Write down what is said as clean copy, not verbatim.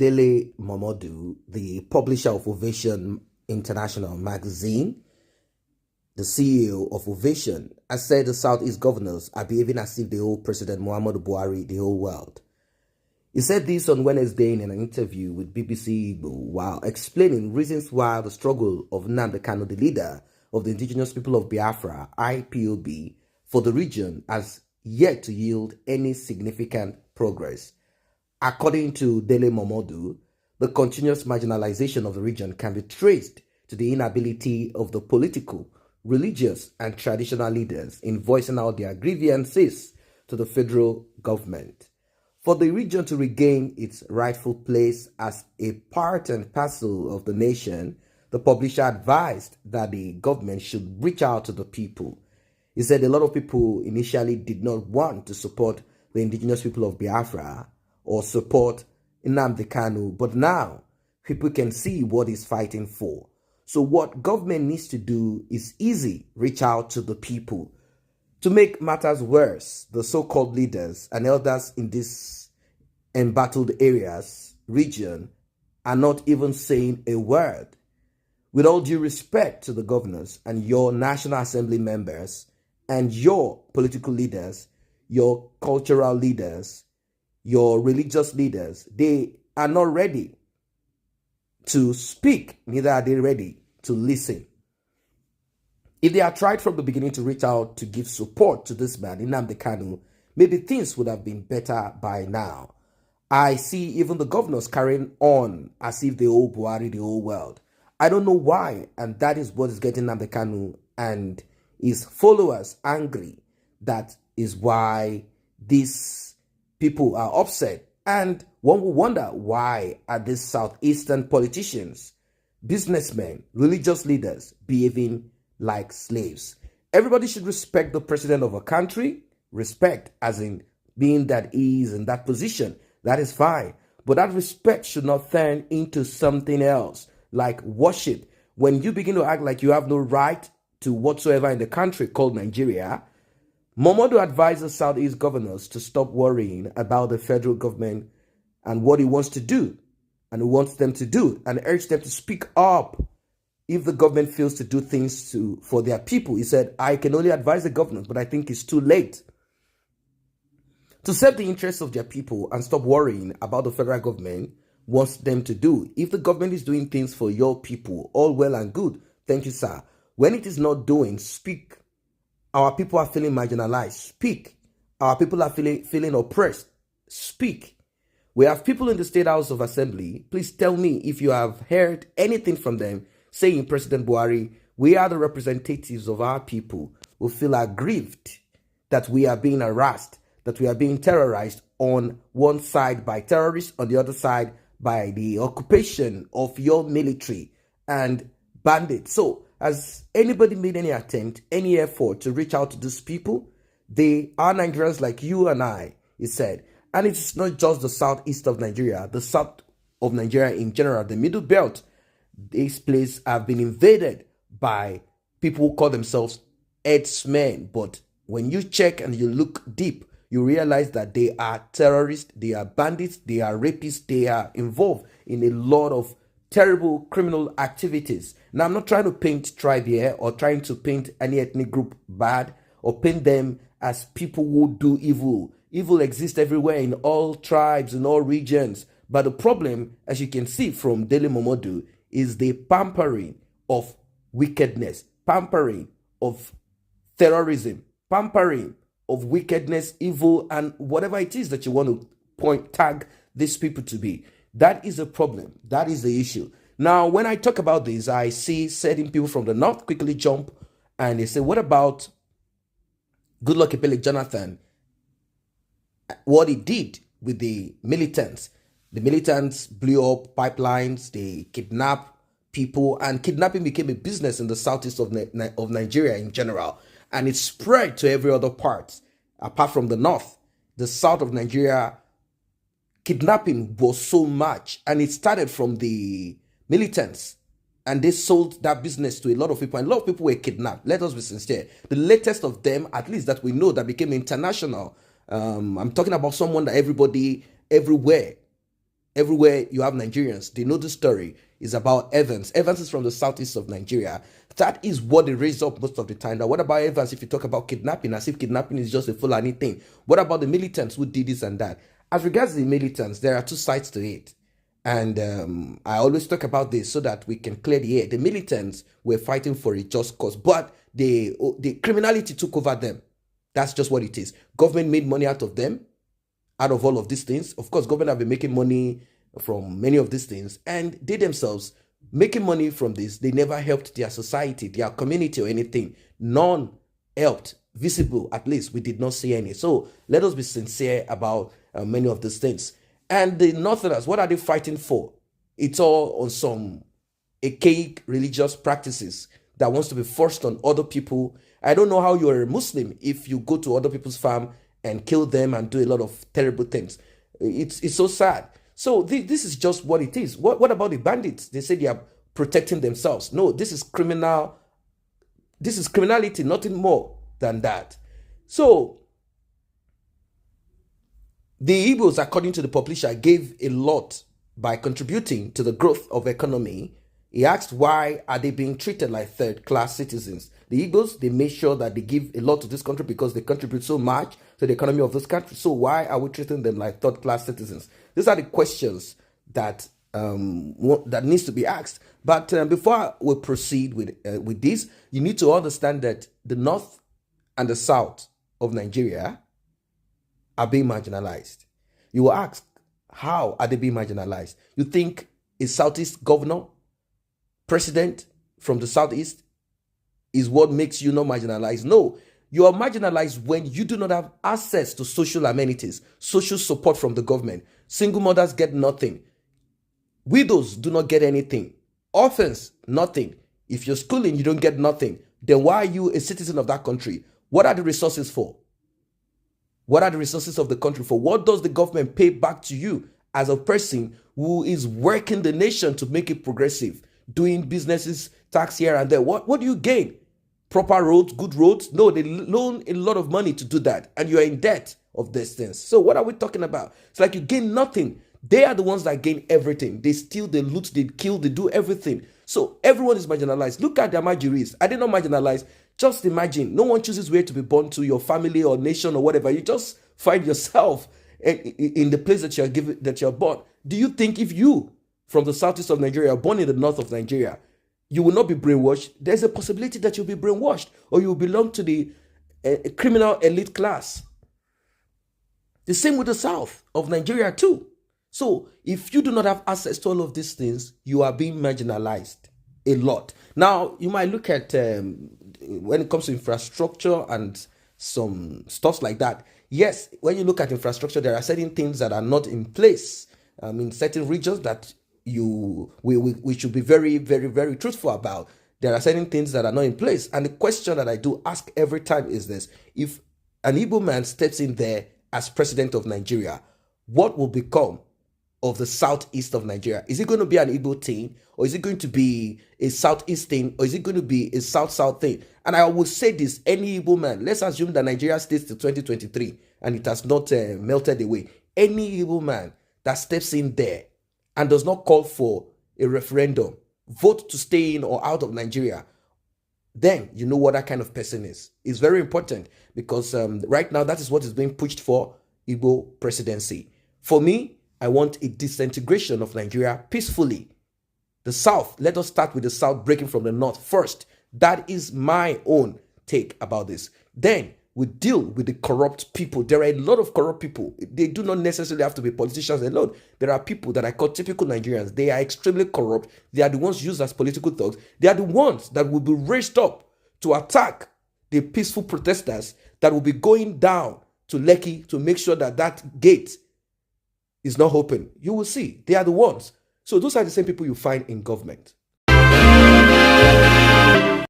Dele Momodu, the publisher of Ovation International magazine, the CEO of Ovation, has said the Southeast governors are behaving as if they owe President Muhammadu Buhari the whole world. He said this on Wednesday in an interview with BBC Igbo while explaining reasons why the struggle of Nnamdi Kanu, the leader of the indigenous people of Biafra, IPOB, for the region has yet to yield any significant progress. According to Dele Momodu, the continuous marginalization of the region can be traced to the inability of the political, religious, and traditional leaders in voicing out their grievances to the federal government. For the region to regain its rightful place as a part and parcel of the nation, the publisher advised that the government should reach out to the people. He said a lot of people initially did not want to support the indigenous people of Biafra or support Nnamdi Kanu, but now people can see what he's fighting for. So what government needs to do is easy, reach out to the people. To make matters worse, the so-called leaders and elders in these embattled areas, region, are not even saying a word. With all due respect to the governors and your National Assembly members and your political leaders, your cultural leaders, your religious leaders, they are not ready to speak, neither are they ready to listen. If they had tried from the beginning to reach out to give support to this man, Nnamdi Kanu, maybe things would have been better by now. I see even the governors carrying on as if they owe Buhari the whole world. I don't know why, and that is what is getting Nnamdi Kanu and his followers angry. That is why these people are upset. And one will wonder, why are these southeastern politicians, businessmen, religious leaders behaving like slaves? Everybody should respect the president of a country. Respect as in being that he is in that position. That is fine. But that respect should not turn into something else, like worship. When you begin to act like you have no right to whatsoever in the country called Nigeria, Momodu advised the Southeast governors to stop worrying about the federal government and what he wants to do and wants them to do, and urged them to speak up if the government fails to do things for their people. He said, I can only advise the governors, but I think it's too late to serve the interests of their people and stop worrying about the federal government wants them to do. If the government is doing things for your people, all well and good. Thank you, sir. When it is not doing, speak. Our people are feeling marginalized. Speak. Our people are feeling oppressed. Speak. We have people in the State House of Assembly. Please tell me if you have heard anything from them saying, President Buhari, we are the representatives of our people who feel aggrieved that we are being harassed, that we are being terrorized on one side by terrorists, on the other side by the occupation of your military and bandits. So has anybody made any attempt, any effort to reach out to these people? They are Nigerians like you and I, he said. And it's not just the southeast of Nigeria, the south of Nigeria in general, the middle belt. These places have been invaded by people who call themselves herdsmen. But when you check and you look deep, you realize that they are terrorists, they are bandits, they are rapists, they are involved in a lot of terrible criminal activities. Now, I'm not trying to paint tribe here or trying to paint any ethnic group bad or paint them as people who do evil. Evil exists everywhere in all tribes, in all regions. But the problem, as you can see from Dele Momodu, is the pampering of wickedness, pampering of terrorism, pampering of wickedness, evil, and whatever it is that you want to tag these people to be. That is a problem. That is the issue. Now, when I talk about this, I see certain people from the north quickly jump and they say, what about Goodluck Ebele Jonathan? What he did with the militants. The militants blew up pipelines, they kidnapped people, and kidnapping became a business in the southeast of Nigeria in general. And it spread to every other part, apart from the north. The south of Nigeria, kidnapping was so much, and it started from the militants, and they sold that business to a lot of people, and a lot of people were kidnapped. Let us be sincere. The latest of them, at least that we know, that became international. I'm talking about someone that everybody, everywhere, Everywhere you have Nigerians, they know the story is about Evans. Evans is from the southeast of Nigeria. That is what they raise up most of the time. Now, what about Evans if you talk about kidnapping, as if kidnapping is just a FULANI thing? What about the militants who did this and that? As regards the militants, there are two sides to it. And I always talk about this so that we can clear the air. The militants were fighting for a just cause, but the criminality took over them. That's just what it is. Government made money out of them, out of all of these things. Of course, government have been making money from many of these things, and they themselves making money from this. They never helped their society, their community, or anything. None helped, visible at least. We did not see any. So let us be sincere about many of these things. And the Northerners, what are they fighting for? It's all on some archaic religious practices that wants to be forced on other people. I don't know how you're a Muslim if you go to other people's farm and kill them and do a lot of terrible things. It's so sad. So this is just what it is. What about the bandits? They say they are protecting themselves. No, this is criminal. This is criminality, nothing more than that. So the Igbos, according to the publisher, gave a lot by contributing to the growth of economy. He asked, why are they being treated like third-class citizens? The Igbos, they made sure that they give a lot to this country because they contribute so much to the economy of this country. So why are we treating them like third-class citizens? These are the questions that that needs to be asked. But before we proceed with this, you need to understand that the north and the south of Nigeria are being marginalized. You will ask, how are they being marginalized? You think a southeast governor, president from the southeast is what makes you not marginalized? No, you are marginalized when you do not have access to social amenities, social support from the government. Single mothers get nothing. Widows do not get anything. Orphans, nothing. If you're schooling, you don't get nothing. Then why are you a citizen of that country? What are the resources for? What are the resources of the country for? What does the government pay back to you as a person who is working the nation to make it progressive, doing businesses, tax here and there? What do you gain? Proper roads, good roads? No, they loan a lot of money to do that, and you're in debt of these things. So what are we talking about? It's like you gain nothing. They are the ones that gain everything. They steal, they loot, they kill, they do everything. So everyone is marginalized. Look at the Amajiris. Are they not marginalized? Just imagine, no one chooses where to be born to, your family or nation or whatever. You just find yourself in the place that you're given, that you're born. Do you think if you, from the southeast of Nigeria, are born in the north of Nigeria, you will not be brainwashed? There's a possibility that you'll be brainwashed, or you will belong to the criminal elite class. The same with the south of Nigeria too. So if you do not have access to all of these things, you are being marginalized a lot. Now, you might look at when it comes to infrastructure and some stuff like that. Yes, when you look at infrastructure, there are certain things that are not in place in certain regions that we should be very, very, very truthful about. There are certain things that are not in place. And the question that I do ask every time is this: if an Igbo man steps in there as president of Nigeria, what will become of the southeast of Nigeria? Is it going to be an Igbo thing, or is it going to be a southeast thing, or is it going to be a south-south thing? And I will say this: any Igbo man, let's assume that Nigeria stays till 2023 and it has not melted away. Any Igbo man that steps in there and does not call for a referendum, vote to stay in or out of Nigeria, then you know what that kind of person is. It's very important because right now that is what is being pushed for Igbo presidency. For me, I want a disintegration of Nigeria peacefully. The South, let us start with the South breaking from the North first. That is my own take about this. Then we deal with the corrupt people. There are a lot of corrupt people. They do not necessarily have to be politicians alone. There are people that I call typical Nigerians. They are extremely corrupt. They are the ones used as political thugs. They are the ones that will be raised up to attack the peaceful protesters that will be going down to Lekki to make sure that that gate is not open. You will see. They are the ones. So those are the same people you find in government.